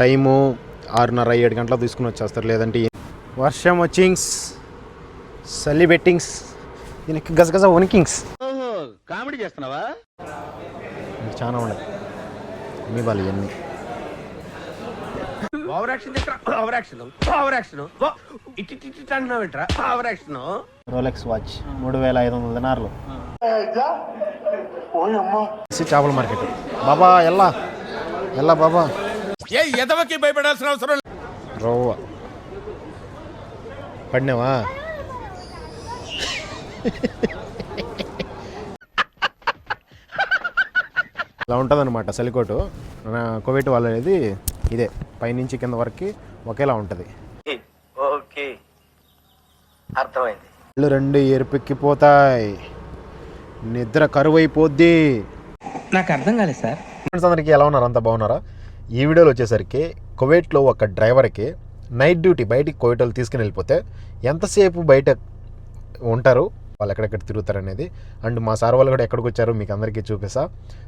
Time 6:30-7 గంటలకు తీసుకుని వచ్చేస్తారు. లేదంటే వర్షం వచ్చింగ్స్, చలి బెట్టింగ్స్, దీనికి గజగజ వణికింగ్స్. కామెడీ చేస్తున్నావా? చాలా ఉన్నాయి మీ వాళ్ళు ఇవన్నీ. Rolex watch 3,500 దినార్లు. చేపల మార్కెట్. బాబా ఎల్లా ఎల్లా బాబా, ఎదవకి భయపడాల్సిన అవసరం. రవ్వ పడినావా? ఇలా ఉంటుంది అనమాట చలికోటు. కోవిడ్ వాళ్ళు అనేది ఇదే, పైనుంచి కింద వరకు ఒకేలా ఉంటుంది. ఓకే, అర్థమైంది. కళ్ళు 2 ఎరుపెక్కిపోతాయి, నిద్ర కరువైపోద్ది. నాకు అర్థం కాలేదు సార్. ఫ్రెండ్స్ అందరికీ ఎలా ఉన్నారు? అంతా బాగున్నారా? ఈ వీడియోలో వచ్చేసరికి కువైట్లో ఒక డ్రైవర్కి నైట్ డ్యూటీ బయటికి కోవిటోలు తీసుకుని వెళ్ళిపోతే ఎంతసేపు బయట ఉంటారు, వాళ్ళు ఎక్కడెక్కడ తిరుగుతారు అనేది, అండ్ మా సార్ వాళ్ళు కూడా ఎక్కడికి వచ్చారు మీకు అందరికీ చూపిస్తా.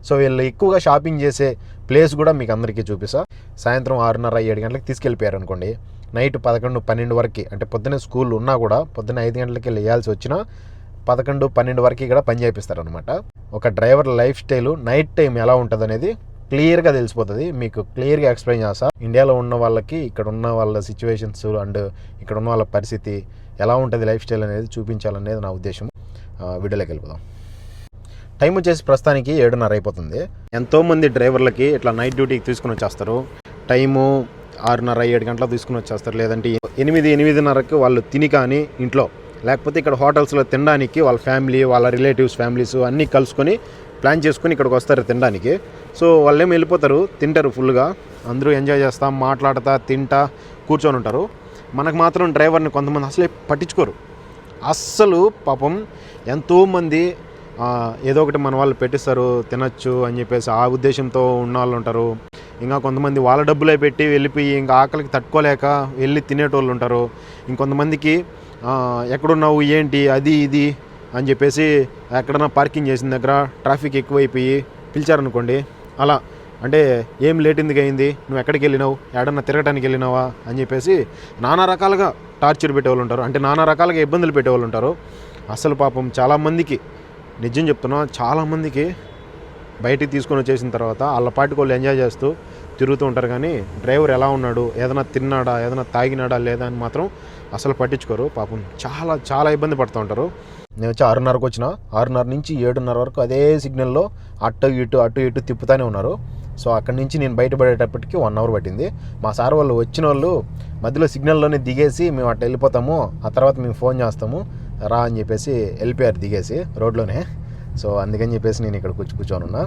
సో వీళ్ళు ఎక్కువగా షాపింగ్ చేసే ప్లేస్ కూడా మీకు అందరికీ చూపిస్తా. సాయంత్రం 6:30-7 గంటలకు తీసుకెళ్ళిపోయారు అనుకోండి, నైట్ 11-12 వరకు, అంటే పొద్దున్నే స్కూల్ ఉన్నా కూడా పొద్దున్న 5 గంటలకి వేయాల్సి వచ్చినా 11-12 వరకు కూడా పని చేపిస్తారు అనమాట. ఒక driver life style night time ఎలా ఉంటుంది అనేది క్లియర్గా తెలిసిపోతుంది. మీకు క్లియర్గా ఎక్స్ప్లెయిన్ చేస్తా. ఇండియాలో ఉన్న వాళ్ళకి ఇక్కడ ఉన్న వాళ్ళ సిచ్యువేషన్స్ అండ్ ఇక్కడ ఉన్న వాళ్ళ పరిస్థితి ఎలా ఉంటుంది, లైఫ్ స్టైల్ అనేది చూపించాలనేది నా ఉద్దేశం. వీడియోలోకి వెళ్ళిపోదాం. టైం వచ్చేసి ప్రస్తుతానికి 7:30 అయిపోతుంది. ఎంతోమంది డ్రైవర్లకి ఇట్లా నైట్ డ్యూటీకి తీసుకుని వచ్చేస్తారు. టైము 6:30-7 గంటలకు తీసుకుని వచ్చేస్తారు. లేదంటే 8-8:30కి వాళ్ళు తిని కానీ ఇంట్లో, లేకపోతే ఇక్కడ హోటల్స్లో తినడానికి వాళ్ళ ఫ్యామిలీ, వాళ్ళ రిలేటివ్స్ ఫ్యామిలీస్ అన్నీ కలుసుకొని ప్లాన్ చేసుకొని ఇక్కడికి వస్తారు తినడానికి. సో వాళ్ళేమో వెళ్ళిపోతారు, తింటారు ఫుల్గా, అందరూ ఎంజాయ్ చేస్తా, మాట్లాడతా, తింటా కూర్చొని ఉంటారు. మనకు మాత్రం డ్రైవర్ని కొంతమంది అసలే పట్టించుకోరు. అస్సలు పాపం ఎంతోమంది ఏదో ఒకటి మన వాళ్ళు పెట్టిస్తారు తినచ్చు అని చెప్పేసి ఆ ఉద్దేశంతో ఉన్న వాళ్ళు ఉంటారు. ఇంకా కొంతమంది వాళ్ళ డబ్బులే పెట్టి వెళ్ళిపోయి ఇంకా ఆకలికి తట్టుకోలేక వెళ్ళి తినేటోళ్ళు ఉంటారు. ఇంకొంతమందికి ఎక్కడున్నావు ఏంటి అది ఇది అని చెప్పేసి ఎక్కడన్నా పార్కింగ్ చేసిన దగ్గర ట్రాఫిక్ ఎక్కువైపోయి పిలిచారనుకోండి, అలా అంటే ఏం లేట్ ఎందుకు అయింది, నువ్వు ఎక్కడికి వెళ్ళినావు, ఎక్కడన్నా తిరగటానికి వెళ్ళినావా అని చెప్పేసి నానా రకాలుగా టార్చర్ పెట్టేవాళ్ళు ఉంటారు. అంటే నానా రకాలుగా ఇబ్బందులు పెట్టేవాళ్ళు ఉంటారు. అసలు పాపం చాలామందికి, నిజం చెప్తున్నా, చాలామందికి బయటికి తీసుకొని వచ్చేసిన తర్వాత వాళ్ళ పాటికి వాళ్ళు ఎంజాయ్ చేస్తూ తిరుగుతూ ఉంటారు. కానీ డ్రైవర్ ఎలా ఉన్నాడు, ఏదైనా తిన్నాడా, ఏదైనా తాగినాడా లేదా అని మాత్రం అసలు పట్టించుకోరు. పాపం చాలా చాలా ఇబ్బంది పడుతూ ఉంటారు. నేను వచ్చి 6:30కి వచ్చిన, 6:30 నుంచి 7:30 వరకు అదే సిగ్నల్లో అటు ఇటు తిప్పుతూనే ఉన్నారు. సో అక్కడి నుంచి నేను బయటపడేటప్పటికి 1 అవర్ పట్టింది. మా సార్ వాళ్ళు వచ్చిన వాళ్ళు మధ్యలో సిగ్నల్లోనే దిగేసి మేము అట్లా వెళ్ళిపోతాము, ఆ తర్వాత మేము ఫోన్ చేస్తాము రా అని చెప్పేసి వెళ్ళిపోయారు దిగేసి రోడ్లోనే. సో అందుకని చెప్పేసి నేను ఇక్కడ కూర్చొని ఉన్నా.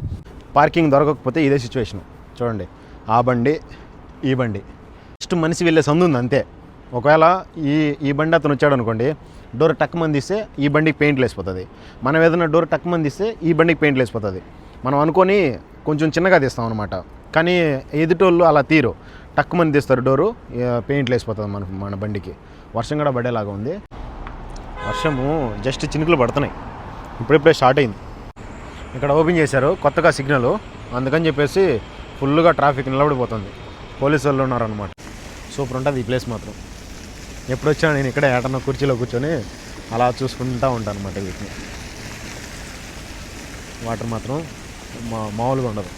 పార్కింగ్ దొరకకపోతే ఇదే సిచ్యువేషన్ చూడండి, ఆ బండి ఈ బండి, జస్ట్ మనిషి వెళ్ళే సందు ఉంది అంతే. ఒకవేళ ఈ బండి అతను వచ్చాడు అనుకోండి, డోర్ టక్ మంది ఇస్తే ఈ బండికి పెయింట్లు వేసిపోతుంది. మనం ఏదైనా డోర్ టక్ మంది ఇస్తే ఈ బండికి పెయింట్లు వేసిపోతుంది. మనం అనుకొని కొంచెం చిన్నగా తీస్తాం అనమాట, కానీ ఎదుటోళ్ళు అలా తీరు, టక్ మంది తీస్తారు డోరు, పెయింట్లు వేసిపోతుంది మన బండికి. వర్షం కూడా పడేలాగా ఉంది. వర్షము జస్ట్ చినుకులు పడుతున్నాయి, ఇప్పుడిప్పుడే స్టార్ట్ అయింది. ఇక్కడ ఓపెన్ చేశారు కొత్తగా సిగ్నల్, అందుకని చెప్పేసి ఫుల్గా ట్రాఫిక్ నిలబడిపోతుంది. పోలీసు వాళ్ళు ఉన్నారనమాట. సూపర్ ఉంటుంది ఈ ప్లేస్ మాత్రం. ఎప్పుడు వచ్చినా నేను ఇక్కడ ఏటన్నా కుర్చీలో కూర్చొని అలా చూసుకుంటూ ఉంటాను అనమాట. వీటిని వాటర్ మాత్రం మామూలుగా ఉండదు.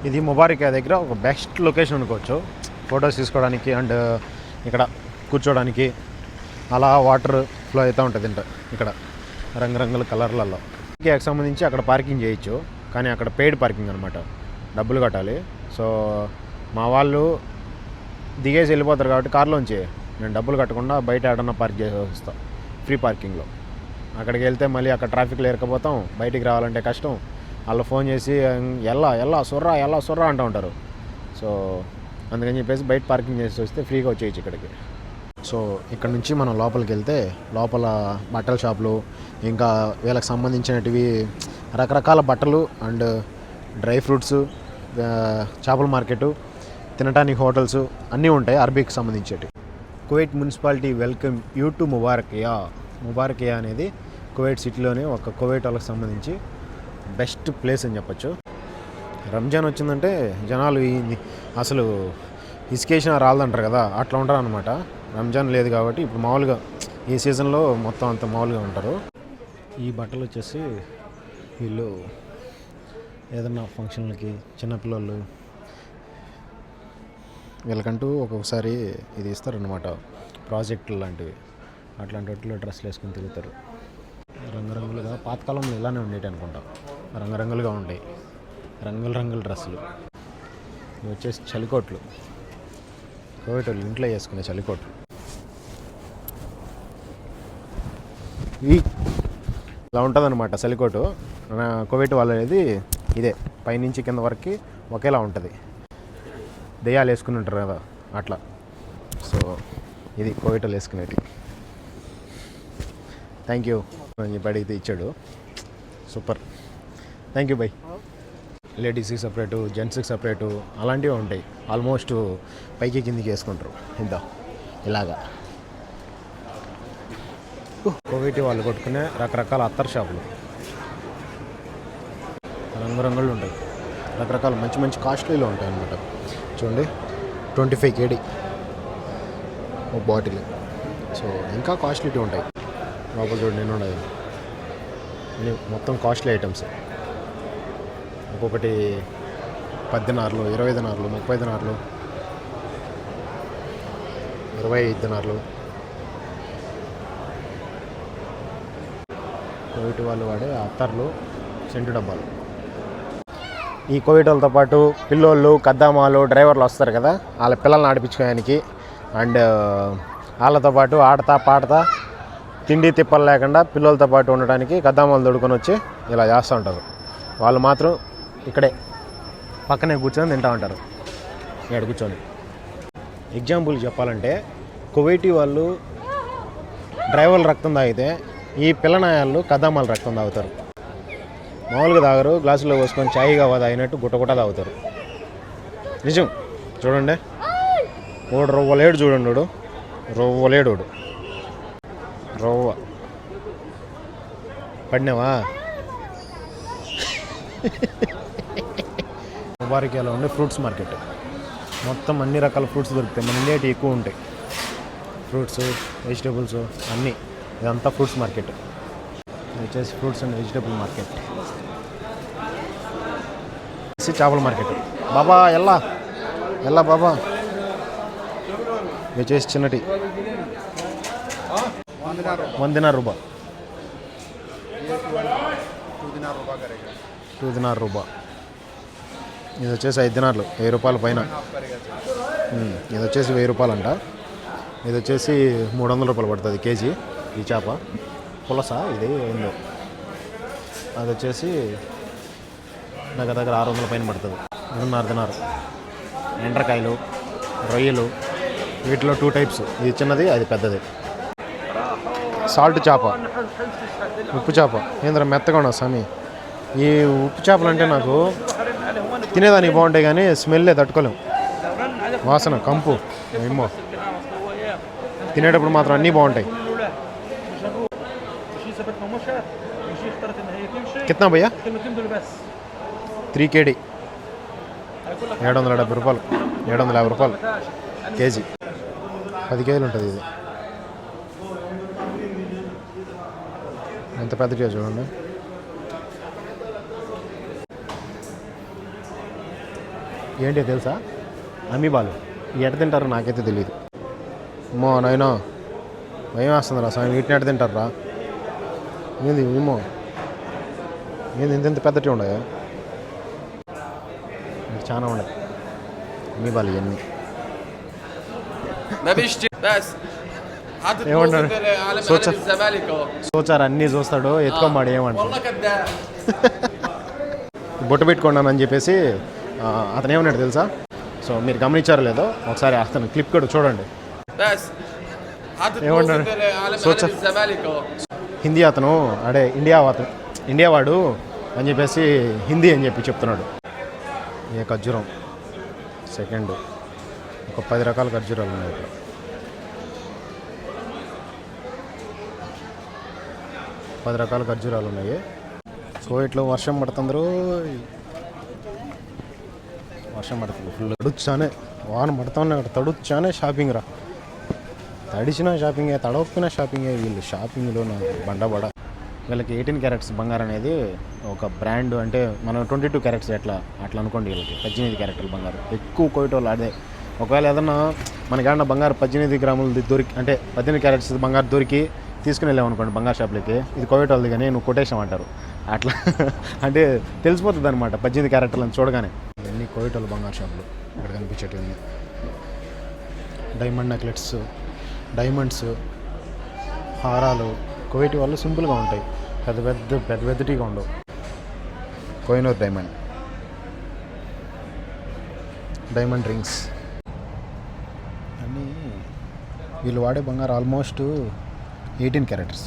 ఇది ముబారికా దగ్గర ఒక బెస్ట్ లొకేషన్ అనుకోవచ్చు ఫొటోస్ తీసుకోవడానికి అండ్ ఇక్కడ కూర్చోడానికి. అలా వాటర్ ఫ్లో అవుతూ ఉంటుంది ఇక్కడ రంగురంగుల కలర్లలో. కేకి సంబంధించి అక్కడ పార్కింగ్ చేయొచ్చు, కానీ అక్కడ పెయిడ్ పార్కింగ్ అనమాట, డబ్బులు కట్టాలి. సో మా వాళ్ళు దిగేసి వెళ్ళిపోతారు కాబట్టి కార్లోంచి నేను డబ్బులు కట్టకుండా బయట ఏడన్నా పార్క్ చేసి వస్తాను ఫ్రీ పార్కింగ్లో. అక్కడికి వెళ్తే మళ్ళీ అక్కడ ట్రాఫిక్లో ఇరకపోతాం, బయటికి రావాలంటే కష్టం. వాళ్ళు ఫోన్ చేసి ఎలా సొర్రా అంటూ ఉంటారు. సో అందుకని చెప్పేసి బయట పార్కింగ్ చేసి వస్తే ఫ్రీగా వచ్చేయచ్చు ఇక్కడికి. సో ఇక్కడ నుంచి మనం లోపలికి వెళ్తే లోపల బట్టల షాపులు, ఇంకా వీళ్ళకి సంబంధించినటివి రకరకాల బట్టలు అండ్ డ్రై ఫ్రూట్స్, చేపల మార్కెట్, తినడానికి హోటల్స్ అన్నీ ఉంటాయి అరబీకి సంబంధించేవి. Kuwait municipality welcome you to Mubarakiya అనేది కువైట్ సిటీలోనే ఒక కువైట్ వాళ్ళకి సంబంధించి బెస్ట్ ప్లేస్ అని చెప్పచ్చు. రంజాన్ వచ్చిందంటే జనాలు అసలు ఇసుకేసిన రాలదంటారు కదా, అట్లా ఉంటారు అనమాట. రంజాన్ లేదు కాబట్టి ఇప్పుడు మామూలుగా ఈ సీజన్లో మొత్తం అంత మామూలుగా ఉంటారు. ఈ బట్టలు వచ్చేసి వీళ్ళు ఏదన్నా ఫంక్షన్లకి చిన్నపిల్లలు వీళ్ళకంటూ ఒక్కొక్కసారి ఇది ఇస్తారనమాట, ప్రాజెక్టులు లాంటివి. అట్లాంటి వాటిలో డ్రెస్సులు వేసుకొని తిరుగుతారు. రంగురంగులుగా పాతకాలంలో ఇలానే ఉండేటి అనుకుంటా, రంగురంగులుగా ఉంటాయి, రంగుల డ్రెస్సులు. ఇవి వచ్చేసి చలికోట్లు, కోవిట్ వాళ్ళు ఇంట్లో వేసుకునే చలికోట్లు. ఇలా ఉంటుంది అనమాట చలికోటు. కోవిట్ వాళ్ళది ఇదే, పైనుంచి కింద వరకు ఒకేలా ఉంటుంది. దెయ్యాలు వేసుకుని ఉంటారు కదా అట్లా. సో ఇది కోవిట్ వాళ్ళు వేసుకునేది. థ్యాంక్ యూ అని చెప్పి అడిగితే ఇచ్చాడు. Super, thank you by. లేడీస్కి సపరేటు, జెంట్స్కి సపరేటు అలాంటివి ఉంటాయి. ఆల్మోస్ట్ పైకి కిందికి వేసుకుంటారు ఇంత ఇలాగా. కోవిటి వాళ్ళు కొట్టుకునే రకరకాల అత్తర్ షాపులు, రంగురంగులు ఉంటాయి, రకరకాల మంచి మంచి కాస్ట్లీలో ఉంటాయి అన్నమాట. చూడండి 25 KD ఒక బాటిల్. సో ఇంకా కాస్ట్లీటీ ఉంటాయి లోపల. చూడండి నేను ఉన్నాయి మొత్తం కాస్ట్లీ ఐటమ్స్. ఒక్కొక్కటి 10 దినార్లు, 20 దినార్లు, 30 దినార్లు, 25 దినార్లు. కోవిట్ వాళ్ళు వాడే అత్తర్లు, సెంటు డబ్బాలు. ఈ కోవిడ్ వాళ్ళతో పాటు పిల్లోళ్ళు, కద్దామాలు, డ్రైవర్లు వస్తారు కదా, వాళ్ళ పిల్లల్ని ఆడిపించుకోవడానికి అండ్ వాళ్ళతో పాటు ఆడతా పాడతా తిండి తిప్పలు లేకుండా పిల్లలతో పాటు ఉండడానికి కద్దామాలు దొడుకొని వచ్చి ఇలా చేస్తూ ఉంటారు. వాళ్ళు మాత్రం ఇక్కడే పక్కనే కూర్చొని తింటూ ఉంటారు, ఇక్కడ కూర్చొని. ఎగ్జాంపుల్ చెప్పాలంటే కువైటీ వాళ్ళు డ్రైవర్లు రక్తం తాగితే ఈ పిల్లనాయాళ్ళు కద్దామాల రక్తం తాగుతారు. మామూలుగా తాగరు, గ్లాసులో పోసుకొని చాయ్ కావా తాగినట్టు గుట్ట తాగుతారు. నిజం. చూడండి, ఓడు రవ్వలేడు, చూడండి వాడు రవ్వలేడు, రవ్వ పడినావా. ముబారికాలో ఉండే ఫ్రూట్స్ మార్కెట్, మొత్తం అన్ని రకాల ఫ్రూట్స్ దొరుకుతాయి. మన ఇండియాటి ఎక్కువ ఉంటాయి ఫ్రూట్స్, వెజిటేబుల్స్ అన్నీ. ఇదంతా ఫ్రూట్స్ మార్కెట్. ఇది వచ్చేసి ఫ్రూట్స్ అండ్ వెజిటేబుల్ మార్కెట్. చేపల మార్కెట్. బాబా ఎల్లా బాబా. ఇది వచ్చేసి చిన్నటి 1 दिनार రూపా, 2 दिनार రూపా. ఇది వచ్చేసి 5 దినార్లు, 1000 రూపాయల పైన. ఇది వచ్చేసి 1000 రూపాయలు అంట. ఇది వచ్చేసి 300 రూపాయలు పడుతుంది కేజీ ఈ చేప. పులస ఇది ఏందో. అది వచ్చేసి దగ్గర 600 పైన పడుతుంది. 1.5 దినారు. ఎండ్రకాయలు, రొయ్యలు, వీటిలో 2 టైప్స్, ఇది చిన్నది, అది పెద్దది. సాల్ట్ చేప, ఉప్పు చేప. ఏంద్రా మెత్తగా ఉండవు స్వామి. ఈ ఉప్పు చేపలు అంటే నాకు తినేదానికి బాగుంటాయి కానీ స్మెల్లే తట్టుకోలేము, వాసన కంపు ఏమో. తినేటప్పుడు మాత్రం అన్నీ బాగుంటాయి. కిतना భయ్యా? 3 KD 770 రూపాయలు, 750 రూపాయలు కేజీ. 10 కేజీలు ఉంటుంది ఇది. ఎంత పెద్ద కేజీ చూడండి. ఏంటి తెలుసా? అమీబాలు. ఎట తింటారో నాకైతే తెలియదు. అమ్మో నాయనో, భయం వేస్తుందిరా స్వామి. వీటిని ఎట తింటారా? ఏంది ఏమో, ఏంది ఇంత పెద్దటి ఉండవు, చాలా ఉన్నాయి అమీబాలు ఇవన్నీ. ఏమంటాడు సోచారు, అన్నీ చూస్తాడు, ఎత్తుకోమాడు ఏమంటాడు. బొట్టు పెట్టుకున్నానని చెప్పేసి అతను ఏమన్నాడు తెలుసా? సో మీరు గమనించారో లేదో ఒకసారి అతను క్లిప్ కూడా చూడండి. ఏమన్నాడు సోచర్? హిందీ అతను, అడే ఇండియా వాడు అని చెప్పేసి హిందీ అని చెప్పి చెప్తున్నాడు. ఏ ఖర్జూరం సెకండ్, ఒక 10 రకాల ఖర్జూరాలు ఉన్నాయి ఇక్కడ. 10 రకాల ఖర్జూరాలు ఉన్నాయి. కోవిట్లో వర్షం పడుతుందరూ, వర్షం పడుతుంది ఫుల్ తడుచానే వాన పడుతానే తడుచానే షాపింగ్ రా తడిచినా షాపింగే తడవకపోయినా షాపింగే వీళ్ళు షాపింగ్లో బండబడ వీళ్ళకి 18 క్యారెట్స్ బంగారం అనేది ఒక బ్రాండ్ అంటే మనం 22 క్యారెట్స్ అట్లా అనుకోండి వీళ్ళకి 18 క్యారెట్ల బంగారం ఎక్కువ కోయటోళ్ళు అదే ఒకవేళ ఏదన్నా మనకేమన్నా బంగారు 18 గ్రాములది దొరికి అంటే 18 క్యారెట్స్ బంగారు దొరికి తీసుకుని వెళ్ళామనుకోండి బంగారు షాప్లకి ఇది కోయటోళ్ళది కానీ నువ్వు కొటేషన్ అంటారు అట్లా అంటే తెలిసిపోతుంది అనమాట 18 క్యారెట్లను చూడగానే ఇవన్నీ కోయటోళ్ళు బంగారు షాపులు ఇక్కడ కనిపించేటివన్నీ డైమండ్ నెక్లెట్స్ డైమండ్స్ హారాలు కోయటి వాళ్ళు సింపుల్గా ఉంటాయి పెద్దటిగా ఉండవు కోహినూర్ డైమండ్ రింగ్స్ అన్నీ వీళ్ళు వాడే బంగారు ఆల్మోస్ట్ 18 క్యారెట్స్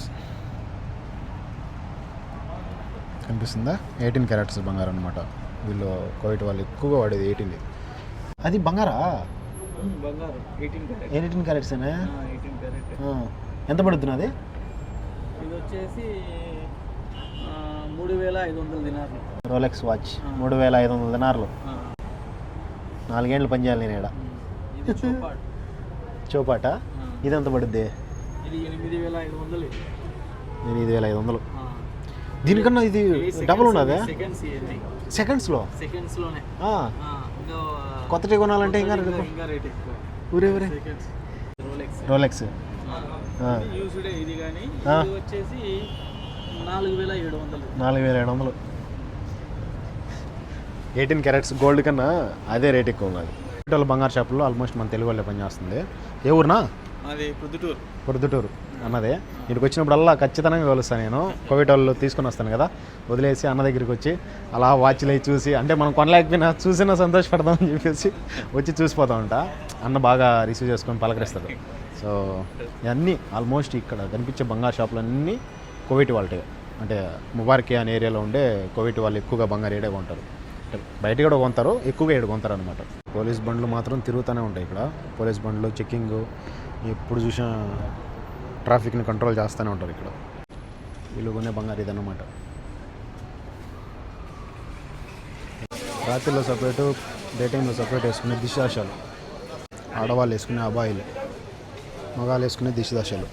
కనిపిస్తుందా 18 క్యారెట్స్ బంగారం అనమాట వీళ్ళు కోయటి వాళ్ళు ఎక్కువగా వాడేది 18 అది బంగారా బంగారం 18 క్యారెట్సేనా 18 క్యారెట్ ఎంత పడుతుంది అది ఇది వచ్చేసి 3500 దినార్లు రోలెక్స్ వాచ్ 3500 దినార్లు 4 ఏళ్ళు పనిచేయాలి నేను ఇక్కడ ఇది చోపాట్ చోపాట ఇది ఎంత పడుద్ది ఇది 8500 8500 దీనికన్నా ఇది డబుల్ ఉన్నదా సెకండ్స్లో సెకండ్స్లోనే కొత్తటి కొనాలంటే ఇంకా రేట్ ఎక్కువ ఊరే రోలెక్స్ యూస్డ్ ఇది కానీ ఇది వచ్చేసి 4700 18 క్యారెట్స్ గోల్డ్ కన్నా అదే రేట్ ఎక్కువ ఉన్నది వాళ్ళ బంగారు షాపుల్లో ఆల్మోస్ట్ మన తెలుగు వాళ్ళే పనిచేస్తుంది ఏ ఊరినా అది ప్రొద్దుటూరు అన్నదే ఇక్కడికి వచ్చినప్పుడల్లా ఖచ్చితంగా కలుస్తాను నేను కోవిడ్ వాళ్ళు తీసుకొని వస్తాను కదా వదిలేసి అన్న దగ్గరికి వచ్చి అలా వాచ్లు అవి చూసి అంటే మనం కొనలేకపోయినా చూసినా సంతోషపడదామని చెప్పేసి వచ్చి చూసిపోతా ఉంటా అన్న బాగా రిసీవ్ చేసుకొని పలకరిస్తాడు సో ఇవన్నీ ఆల్మోస్ట్ ఇక్కడ కనిపించే బంగారు షాపులు అన్నీ కోవిడ్ వాళ్ళే అంటే ముబార్కి అనే ఏరియాలో ఉండే కోవిడ్ వాళ్ళు ఎక్కువగా బంగారు ఏడే కొంటారు బయట కూడా కొంటారు ఎక్కువగా ఏడు కొంటారు అనమాట పోలీస్ బండ్లు మాత్రం తిరుగుతూనే ఉంటాయి ఇక్కడ పోలీస్ బండ్లు చెక్కింగ్ ఎప్పుడు చూసినా ట్రాఫిక్ని కంట్రోల్ చేస్తూనే ఉంటారు ఇక్కడ వీళ్ళు కొనే బంగారు ఇదన్నమాట రాత్రిలో సపరేటు డే టైంలో సపరేట్ వేసుకునే దిశాశాలు ఆడవాళ్ళు వేసుకునే అబ్బాయిలు మగాళ్ళు వేసుకునే దిశదశలు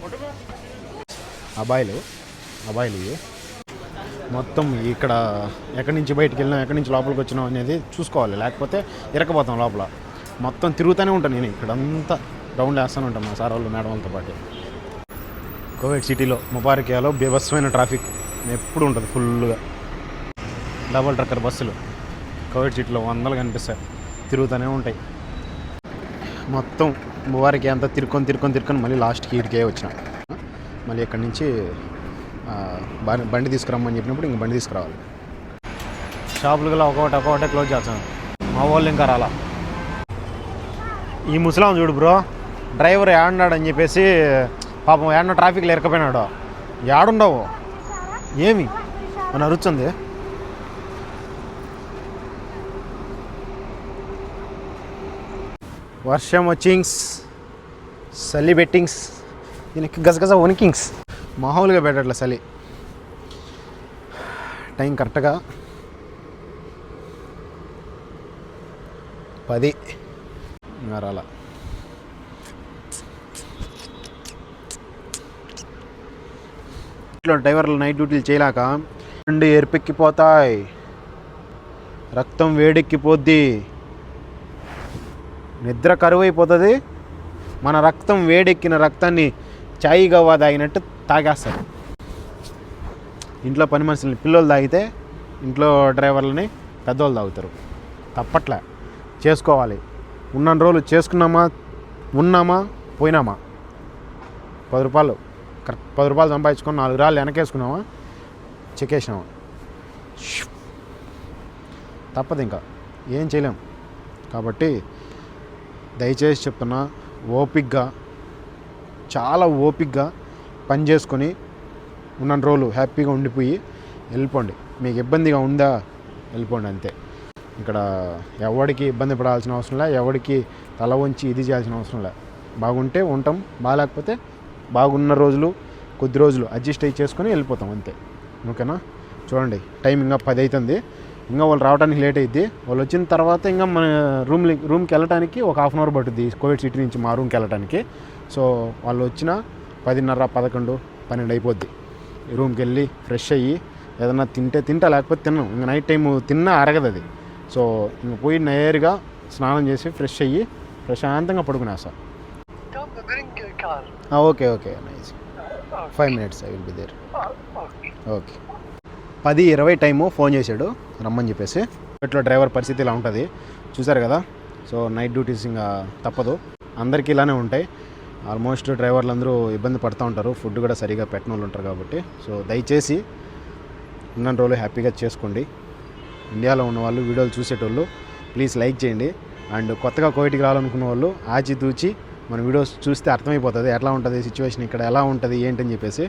అబ్బాయిలు ఇవి మొత్తం ఇక్కడ ఎక్కడి నుంచి బయటికి వెళ్ళినా ఎక్కడి నుంచి లోపలికి వచ్చినాం అనేది చూసుకోవాలి లేకపోతే ఇరకపోతాం లోపల మొత్తం తిరుగుతూనే ఉంటాను నేను ఇక్కడంతా రౌండ్ వేస్తూనే ఉంటాను మా సార్ వాళ్ళు మేడం వాళ్ళతో పాటు కోవిడ్ సిటీలో ముబారకియాలో బీభత్సమైన ట్రాఫిక్ ఎప్పుడు ఉంటుంది ఫుల్గా డబుల్ ట్రక్కర్ బస్సులు కోవిడ్ సిటీలో 100 కనిపిస్తాయి తిరుగుతూనే ఉంటాయి మొత్తం ముబారకియా అంతా తిరుక్కొని మళ్ళీ లాస్ట్కి ఇటుకే వచ్చిన మళ్ళీ ఇక్కడి నుంచి బండి తీసుకురమ్మని చెప్పినప్పుడు ఇంక బండి తీసుకురావాలి షాపులు గల ఒక్కొక్కటే క్లోజ్ చేస్తాను మా వాళ్ళు ఇంకా రాలా ఈ ముసలాం చూడు బ్రో డ్రైవర్ ఏడన్నాడని చెప్పేసి పాపం ఏడన్నా ట్రాఫిక్లో ఇరకపోయినాడు ఏడుండవు ఏమి మన అరుచుంది వర్షం వచ్చింగ్స్ చలి బెట్టింగ్స్ దీనికి గజగజ వణికింగ్స్ మామూలుగా పెట్టట్లే చలి టైం కరెక్ట్గా 10 ఇంకా రాలా డ్రైవర్లు నైట్ డ్యూటీలు చేయలేక రెండు ఎరిపెక్కిపోతాయి రక్తం వేడెక్కిపోద్ది నిద్ర కరువైపోతుంది మన రక్తం వేడెక్కిన రక్తాన్ని చాయ్ గవ్వ తాగినట్టు తాగేస్తారు ఇంట్లో పని మనుషులని పిల్లలు తాగితే ఇంట్లో డ్రైవర్లని పెద్దవాళ్ళు తాగుతారు తప్పట్లే చేసుకోవాలి ఉన్న రోజులు చేసుకున్నామా ఉన్నామా పోయినామా 10 రూపాయలు కరెక్ట్ 10 రూపాయలు సంపాదించుకొని 4 రాళ్ళు వెనకేసుకున్నామా చెక్కేసినామా తప్పదు ఇంకా ఏం చేయలేం కాబట్టి దయచేసి చెప్తున్నా ఓపిక్గా చాలా ఓపిక్గా పని చేసుకొని ఉన్న రోజులు హ్యాపీగా ఉండిపోయి వెళ్ళిపోండి మీకు ఇబ్బందిగా ఉందా వెళ్ళిపోండి అంతే ఇక్కడ ఎవరికి ఇబ్బంది పడాల్సిన అవసరం లే ఎవరికి తల వంచి ఇది చేయాల్సిన అవసరం లే బాగుంటే ఉంటాం బాగాలేకపోతే బాగున్న రోజులు కొద్ది రోజులు అడ్జస్ట్ అయ్యి చేసుకొని వెళ్ళిపోతాం అంతే ఓకేనా చూడండి టైం ఇంకా 10 అవుతుంది ఇంకా వాళ్ళు రావడానికి లేట్ అయ్యిద్ది. వాళ్ళు వచ్చిన తర్వాత ఇంకా మన రూమ్కి వెళ్ళడానికి ఒక హాఫ్ అన్ అవర్ పట్టుద్ది కోవిడ్ సిటీ నుంచి మా రూమ్కి వెళ్ళడానికి. సో వాళ్ళు వచ్చిన 10:30, 11, 12 అయిపోద్ది. రూమ్కి వెళ్ళి ఫ్రెష్ అయ్యి ఏదన్నా తింటా లేకపోతే తిన్నాం. ఇంకా నైట్ టైం తిన్నా అరగదు అది. సో ఇంక పోయి నేరుగా స్నానం చేసి ఫ్రెష్ అయ్యి ప్రశాంతంగా పడుకునేస్తా. Okay nice. 5 minutes I will be there. Okay. 10:20 time phone చేశాడు రమ్మని చెప్పేసి. ఇట్లా డ్రైవర్ పరిస్థితి ఇలా ఉంటుంది చూసారు కదా. సో నైట్ డ్యూటీస్ ఇంకా తప్పదు, అందరికీ ఇలానే ఉంటాయి. ఆల్మోస్ట్ డ్రైవర్లు అందరూ ఇబ్బంది పడుతూ ఉంటారు, ఫుడ్ కూడా సరిగా పెట్టిన వాళ్ళు ఉంటారు కాబట్టి. సో దయచేసి ఉన్న రోజులు హ్యాపీగా చేసుకోండి. ఇండియాలో ఉన్న వాళ్ళు వీడియోలు చూసేటోళ్ళు ప్లీజ్ లైక్ చేయండి. అండ్ కొత్తగా కోవిడ్కి రావాలనుకున్న వాళ్ళు ఆచితూచి మన వీడియోస్ చూస్తే అర్థమైపోతుంది ఎట్లా ఉంటుంది సిచ్యువేషన్, ఇక్కడ ఎలా ఉంటుంది ఏంటని చెప్పేసి.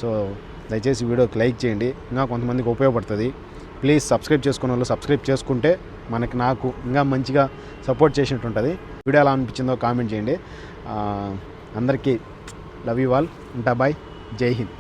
సో దయచేసి వీడియోకి లైక్ చేయండి, ఇంకా కొంతమందికి ఉపయోగపడుతుంది. ప్లీజ్ సబ్స్క్రైబ్ చేసుకున్న వాళ్ళు సబ్స్క్రైబ్ చేసుకుంటే నాకు ఇంకా మంచిగా సపోర్ట్ చేసినట్టు ఉంటుంది. వీడియో ఎలా అనిపించిందో కామెంట్ చేయండి. అందరికీ లవ్ యూ ఆల్. ఉంటా బాయ్. జై హింద్.